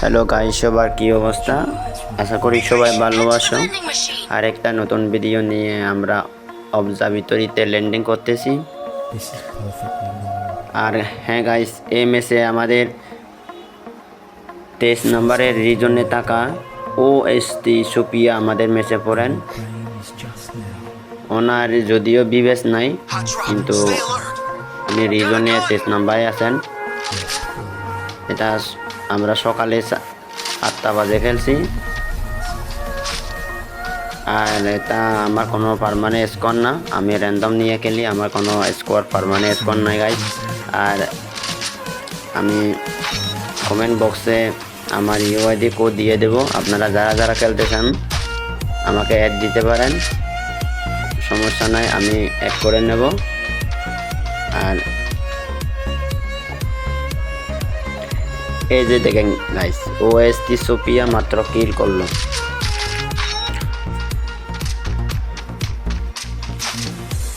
Hello guys, সবার কি অবস্থা? আশা করি সবাই ভালো আছো। আর একটা নতুন ভিডিও নিয়ে আমরা অবজারভেটরিতে ল্যান্ডিং করতেছি। আর হ্যাঁ গাইস, এই ম্যাচে আমাদের 23 নম্বরের রিজনে থাকা ওএসটি সুপিয়া আমাদের ম্যাচে পড়েন। ওনার যদিও বিবেচ নাই, কিন্তু উনি রিজনে 23 নম্বরে আছেন। এটা আমরা সকালে 8টা বাজে খেলছি। আর এটা আমার কোনো পার্মানেন্ট স্কোর না, আমি র্যান্ডম নিয়ে খেলি, আমার কোনো স্কোর পার্মানেন্ট স্কোর নাই গাইস। আর আমি কমেন্ট বক্সে আমার ইউআইডি কোড দিয়ে দেব, আপনারা যারা যারা খেলতে চান আমাকে অ্যাড দিতে পারেন, সমস্যা নাই, আমি অ্যাড করে নেব। আর এই যে দেখেন গাইস, ওএসটি সুপিয়া মাত্র কিল করলো।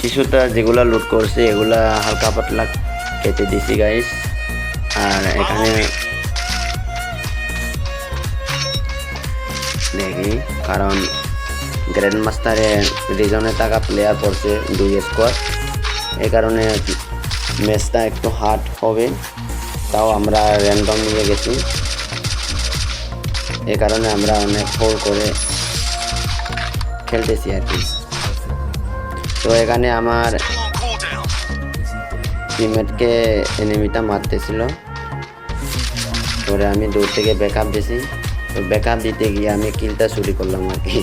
কিছুটা যেগুলা লুট করছে এগুলা হালকা পাতলা কেটে দিছি গাইস। আর এখানে দেখি, কারণ গ্র্যান্ড মাস্টারে রিজনে থাকা প্লেয়ার পড়ছে 2 স্কোয়াড, এই কারণে ম্যাচটা একটু হার্ড হবে। তাও আমরা র্যান্ডম নিয়ে গেছি, এই কারণে আমরা অনেক হোল্ড করে খেলতেছি আর কি। তো এখানে আমার টিমমেটকে এনিমিটা মারতেছিল, পরে আমি দূর থেকে ব্যাকআপ দিছি। তো ব্যাকআপ দিতে গিয়ে আমি কিলটা চুরি করলাম আর কি।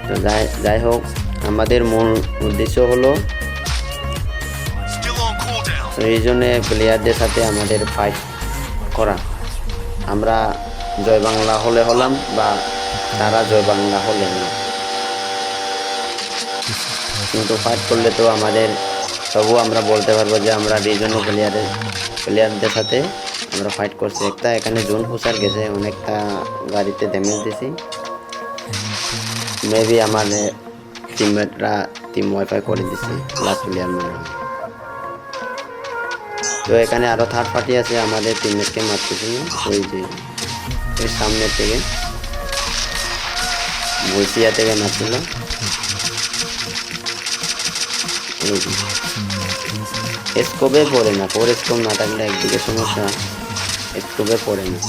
তো যাই হোক, আমাদের মূল উদ্দেশ্য হলো রিজনে প্লেয়ারদের সাথে আমাদের ফাইট করা। আমরা জয় বাংলা হলে হলাম বা তারা জয় বাংলা হলে না, কিন্তু ফাইট করলে তো আমাদের তবুও আমরা বলতে পারবো যে আমরা রিজনাল প্লেয়ারদের সাথে আমরা ফাইট করছি। একটা এখানে জোন হুসার গেছে, অনেকটা গাড়িতে ড্যামেজ দিছি। মেবি আমার টিমমেটরা টিম ওয়াইফাই করে দিছে, লাস্ট প্লেয়ার মনে হয়। তো এখানে আরো থার্ড পার্টি আছে, আমাদের টিমমেটকে মারতেছি, ওই যে এর সামনের থেকে বলসিয়া থেকে মারছিল। স্কোপে পড়ে না, ফোর স্কোপ না থাকলে একদিকে সমস্যা, স্কোপে পড়ে না।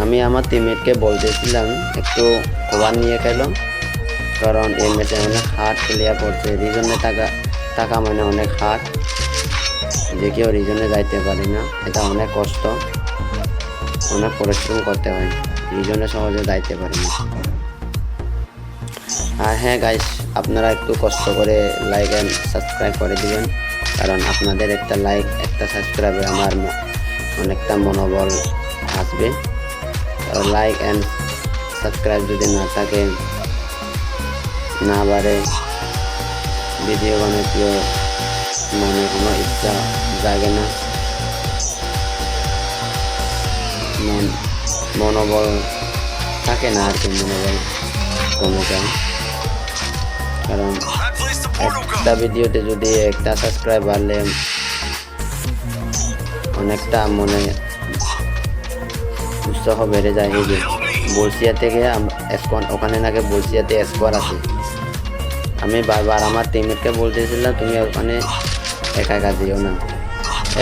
আমি আমার টিমমেটকে বলতেছিলাম একটু কভার নিয়ে খেলো, কারণ এই ম্যাচে অনেক হার্ড প্লেয়ার পড়ছে। রিজনে টাকা মানে অনেক হার্ড, যে কেউ রিজনে যাইতে পারে না, এটা অনেক কষ্ট, অনেক পরিশ্রম করতে হয়, রিজনে সহজে যাইতে পারে না। আর হ্যাঁ গাইস, আপনারা একটু কষ্ট করে লাইক অ্যান্ড সাবস্ক্রাইব করে দিবেন, কারণ আপনাদের একটা লাইক একটা সাবস্ক্রাইবে আমার অনেকটা মনোবল আসবে। লাইক অ্যান্ড সাবস্ক্রাইব যদি না থাকে, না বাড়ে, ভিডিও বানাতে মনে কোনো ইচ্ছা জাগে না, মনোবল থাকে না আর কি, মনোবল কমে যায়। কারণ একটা ভিডিওতে যদি একটা সাবস্ক্রাইব বাড়লে অনেকটা মনে উৎসাহ বেড়ে যায়। এই যে বলসিয়া থেকে ওখানে নাকি বলসিয়াতে স্কোয়ার আছে। আমি বারবার আমার টিমমেটকে বলতেছিলাম তুমি ওখানে একা একা দিও না,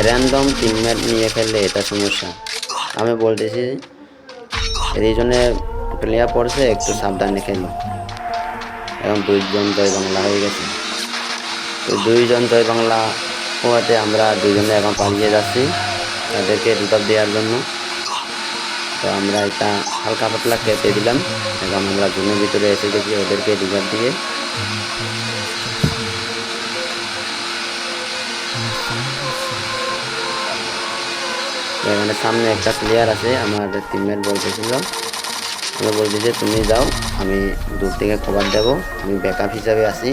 র্যান্ডম টিমমেট নিয়ে খেললে এটা সমস্যা। আমি বলতেছি রিজনে প্লেয়ার পড়ছে, একটু সাবধানে খেলো। এখন 2 জন জয় বাংলা হয়ে গেছে। তো 2 জন জয় বাংলা হওয়াতে আমরা 2 জনে এখন পালিয়ে যাচ্ছি তাদেরকে রিভাইভ দেওয়ার জন্য। তো আমরা এটা হালকা পাতলা কেটে দিলাম এবং আমরা জোনের ভিতরে এসে গেছি ওদেরকে রিভাইভ দিয়ে। এখানে সামনে একটা প্লেয়ার আছে, আমার টিমমেট বলতেছিল, আমি বলতেছি তুমি যাও, আমি দূর থেকে খবর দেব, আমি ব্যাকআপ হিসাবে আসি,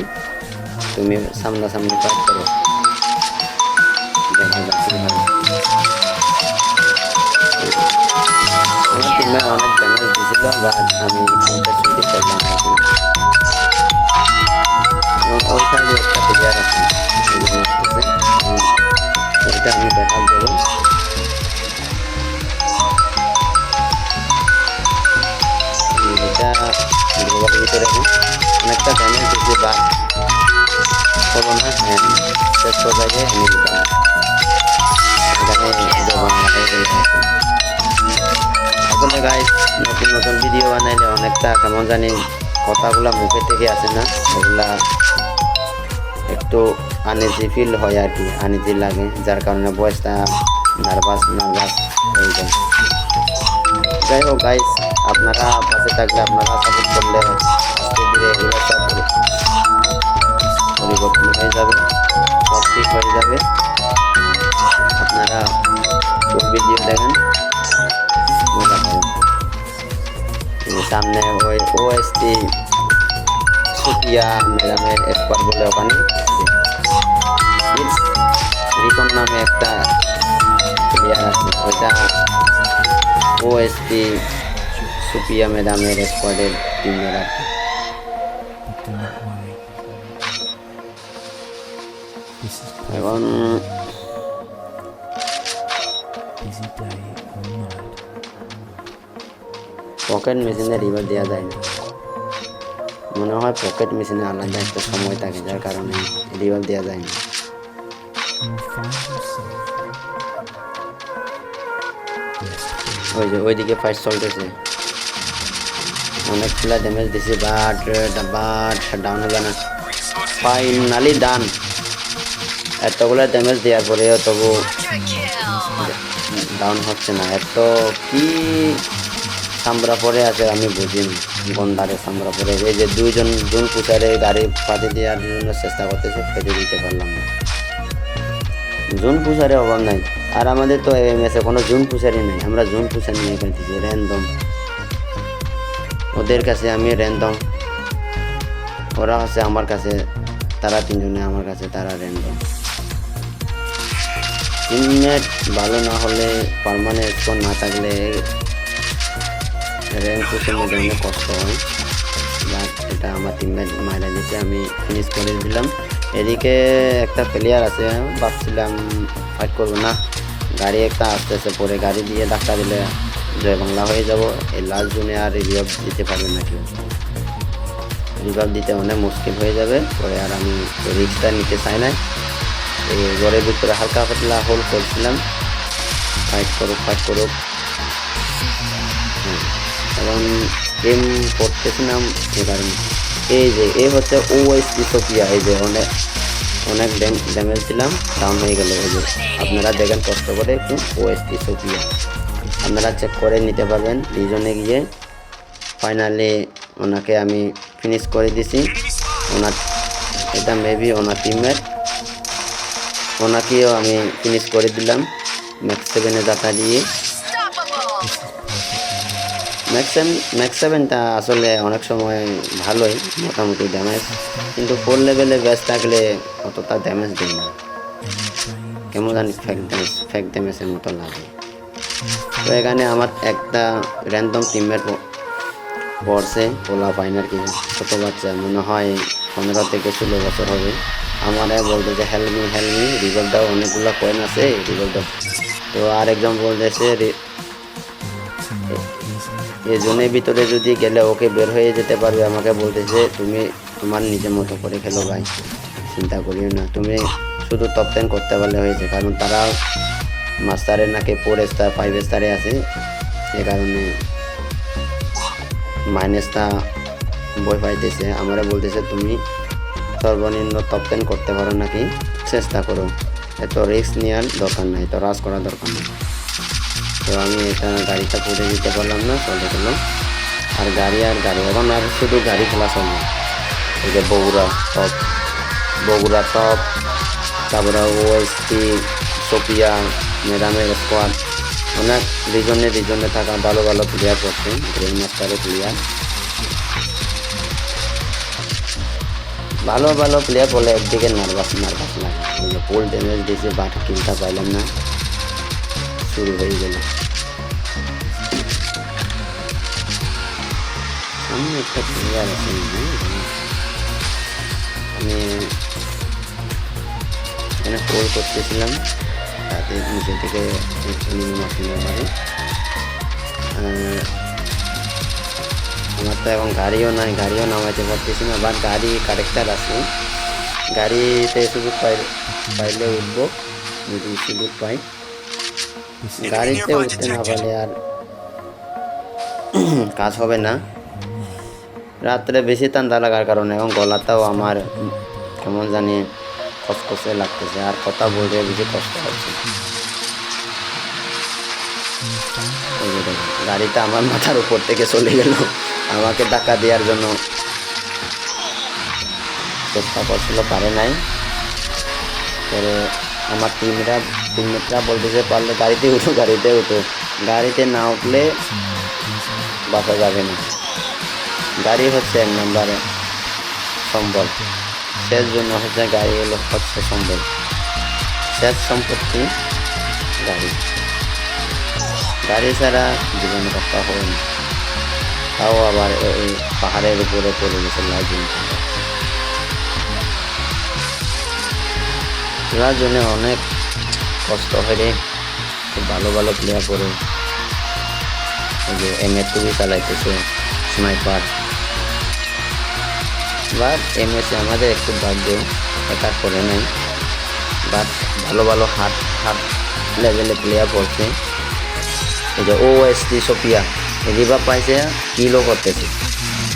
তুমি সামনাসামনি ফাইট করো। দেখা যাচ্ছে আমার টিমমেট অনেক ড্যামেজ দিয়েছিল, বাট আমি ছুটি করলাম আর কি। এবং ওই সাইডে একটা প্লেয়ার আছে, ওইটা আমি ব্যাকআপ দেবো। ভিতরে অনেকটা ড্যামেজ দিয়েছি বা হলো না। হ্যাঁ, শেষ পর্যায়ে এনে দিতাম এখানে হয়ে গেল। আসলে গাইস নতুন নতুন ভিডিও বানাইলে অনেকটা কেমন জানি কথাগুলা মুখে থেকে আসে না, এগুলা একটু আনইজি ফিল হয় আর কি, আনইজি লাগে, যার কারণে ভয়েসটা নার্ভাস হয়ে যায়। যাই হোক গাইস, আপনারা পাশে থাকলে, আপনারা সাপোর্ট করলে আস্তে ধীরে এগুলো সব পরিবর্তন হয়ে যাবে, সব ঠিক হয়ে যাবে। আপনারা ফুল ভিডিও দেখেন, মজা পাবেন। সামনে ওই ওএসটি সুফিয়া ম্যাডামের স্কোয়াড বলে ওখানে রিকন নামে একটা প্লেয়ার আছে, ওইটা ওএসটি সুফিয়া ম্যাডামের স্কোয়াডের টিমের আর কি। এখন পকেট মেশিনে রিভার দেওয়া যায় না, মনে হয় পকেট মেশিনে আলাদা একটা সময় থাকে, যার কারণে রিভার দেওয়া যায় না। ওই যে ওইদিকে ফাইট চলতেছে, অনেকগুলা ড্যামেজ দিছে, বাট ডাউন হবে না, ফাইনালি ডান। এতগুলা ড্যামেজ দেওয়ার পরেও তবু ডাউন হচ্ছে না, এত কি সামরা পরে আছে আমি বুঝিনি, গন্ডারে সামরা পরে। এই যে দুইজন জুন পুষারে গাড়ি পাতি দেওয়ার জন্য চেষ্টা করতেছে, পেতে দিতে পারলাম না। জুন পুষারে অভাব নাই, আর আমাদের তো এমএসে কোনো জুন পুষারি নেই, আমরা জুন পুষার নিয়ে খেলতেছি র্যান্ডম। ওদের কাছে আমি র্যান্ডম, ওরা আছে আমার কাছে, তারা তিনজনে আমার কাছে, তারা র্যান্ডম। টিমমেট ভালো না হলে, পার্মানেন্ট স্কোর না থাকলে র্যাঙ্ক পুষের মধ্যে অনেক কষ্ট হয়। বাট এটা আমার টিমমেট মারা দিতে আমি ফিনিশ করে দিলাম। এদিকে একটা প্লেয়ার আছে, ভাবছিলাম ফাইট করবো না, গাড়ি একটা আসতেছে, পরে গাড়ি দিয়ে ধাক্কা দিলে জয় বাংলা হয়ে যাব। এই লাস্ট জোনে আর রিভাইভ দিতে পারবে না কেউ, রিভাইভ দিতে অনেক মুশকিল হয়ে যাবে, পরে আর আমি রিস্কটা নিতে চাই না। এই ঘরের ভিতরে হালকা পাতলা হোল করছিলাম, ফাইট করুক। এখন গেম করতেছিলাম এই কারণে। এই যে এ হচ্ছে ওএসটি সোফিয়া, এই যে অনেক ড্যামেজ দিলাম, ডাউন হয়ে গেল। এই যে আপনারা দেখেন কষ্ট করে একটু, ওএসটি সোফিয়া আপনারা চেক করে নিতে পারবেন রিজনে গিয়ে। ফাইনালি ওনাকে আমি ফিনিশ করে দিছি। এটা মেবি ওনার টিমমেট, ওনাকেও আমি ফিনিশ করে দিলাম ম্যাক্স 7-এ যাতা দিয়ে। ম্যাক্স 7টা আসলে অনেক সময় ভালোই, মোটামুটি ড্যামেজ, কিন্তু 4 লেভেলে ব্যাচ থাকলে অতটা ড্যামেজ দেয় না, কেমন জানি ফেক ড্যামেজের মতো লাগে। তো এখানে আমার একটা র্যান্ডম টিমমেট পড়ছে, পোলা ফাইনাল কি ছোটো বাচ্চা, মনে হয় 15 থেকে 16 বছর হবে। আমারে বলতে যে হেলমি রিভল দাও, অনেকগুলো কয়েন আছে রিভল দাও। তো আরেকজন বলতেছে এই জোনের ভিতরে যদি গেলে ওকে বের হয়ে যেতে পারবে, আমাকে বলতেছে তুমি তোমার নিজের মতো করে খেলো ভাই, চিন্তা করিও না, তুমি শুধু টপ 10 করতে পারলে হয়েছে। কারণ তারা মাস্টারের নাকি 4 স্টার 5 স্টারে আছে, এ কারণে মাইনাসটা বই পাইতেছে। আমরা বলতেছে তুমি সর্বনিম্ন টপ 10 করতে পারো নাকি, চেষ্টা করো, এত রিস্ক নেওয়ার দরকার নাই, তো রাজ করার দরকার নেই। তো আমি এটা গাড়িটা পুড়ে দিতে পারলাম না, চলে গেল। আর গাড়ি এখন আর শুধু গাড়ি খেলা চলবে। এই যে বগুড়া টপ, তারপরে ওএসটি সোফিয়া ম্যাডামের স্কোয়াড, অনেক রিজনে থাকা ভালো প্লেয়ার করছে, গ্র্যান্ড মাস্টারের প্লেয়ার, ভালো প্লেয়ার বলে একদিকে নার্ভাস লাগে। ফুল ড্যামেজ দিয়েছে, বাট কিনতে পাইলাম না, শুরু হয়ে গেল। সামনে একটা প্লেয়ার আছে, আমি এখানে কল করতেছিলাম, তাতে নিচে থেকে পারে। আমার তো এখন গাড়িও নাই, গাড়িও নামাইতে পারতেছি না, বাট গাড়ি কারেক্টার আছে। গাড়িতে সুযোগ পাইলে উঠবো যদি সুযোগ পাই। গাড়িতে উঠতে না পারলে আর কাজ হবে না। রাত্রে বেশি ঠান্ডা লাগার কারণে এখন গলাটাও আমার কেমন জানি খসখসে লাগতেছে, আর কথা বলতে বেশি কষ্ট হচ্ছে। এই যে দেখুন, গাড়িটা আমার মাথার উপর থেকে চলে গেল, আমাকে ধাক্কা দেওয়ার জন্য চেষ্টা করছিল, পারে নাই। পরে আমার টিমমেটরা বলতেছে পারলে গাড়িতে উঠো, গাড়িতে উঠো। গাড়িতে না উঠলে বাঁচা যাবে না। গাড়ি হচ্ছে এক নম্বরে সম্বল, শেষ জন্য হচ্ছে গাড়ি হচ্ছে সম্বল, শেষ সম্পত্তি গাড়ি। গাড়ি ছাড়া জীবন রক্ষা হয় না। তাও আবার এই পাহাড়ের উপরে পড়ে গেছে খেলার জন্য অনেক কষ্ট হয় রে। খুব ভালো ভালো প্লেয়ার করে, এই যে M2 চালাইতেছে স্নাইপার। বাট MS আমাদের একটু ভাগ্য, একা করে নাই, বাট ভালো ভালো হার্ড লেভেলে প্লেয়ার পড়ছে। এই যে OST সোফিয়া রিভাব পাইছে, কিলও করতেছে,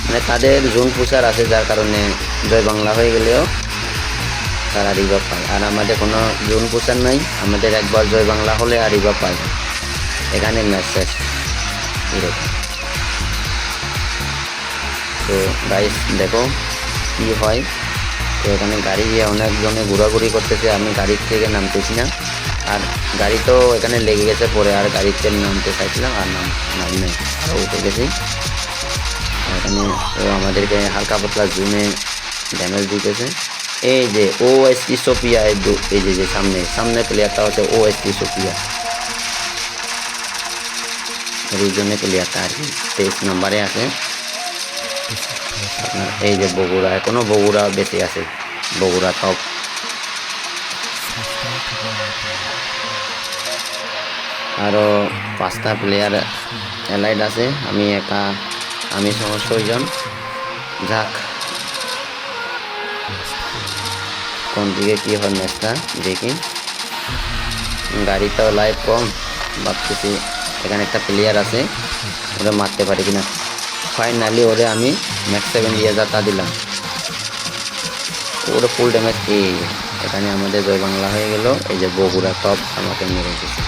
মানে তাদের জোন পুষার আছে, যার কারণে জয় বাংলা হয়ে গেলেও তারা রিভাব পায়। আর আমাদের কোনো জোন পুষার নাই, আমাদের একবার জয় বাংলা হলে আর রিভাব পায় এখানে ম্যাচ শেষ এরকম। তো গাইস দেখো কি হয়। তো এখানে গাড়ি গিয়ে অনেকজনে ঘোরাঘুরি করতেছে, আমি গাড়ির থেকে নামতেছি না। আর গাড়ি তো এখানে লেগে গেছে, পরে আর গাড়িতে নামতে চাইছিলাম, আর নাম নেই, আরও উঠে গেছি। এখানে ও আমাদেরকে হালকা পাতলা জুনে ড্যামেজ দিতেছে। এই যে OST সোফিয়া, এই যে সামনে প্লেয়ারটা হচ্ছে OST সোফিয়া, রিজনে প্লেয়ারটা আর কি 23 নম্বরে আছে। আপনার এই যে বগুড়া, এখনো বগুড়া বেশি আছে, বগুড়া টপ। আরও 5টা প্লেয়ার অ্যালাইড আছে, আমি একা, আমি সহ 6 জন। যাক, কোন দিকে কি হয় ম্যাচটা দেখি। গাড়িটাও লাইভ কম, ভাবতেছি এখানে একটা প্লেয়ার আছে, ওরা মারতে পারি কিনা। ফাইনালি ওরে আমি ম্যাক্স 7 দিয়ে যাতা দিলাম, ওরা ফুল ড্যামেজ। এখানে আমাদের জয় বাংলা হয়ে গেল। এই যে বগুড়া টপ আমাকে মেরে দিচ্ছে।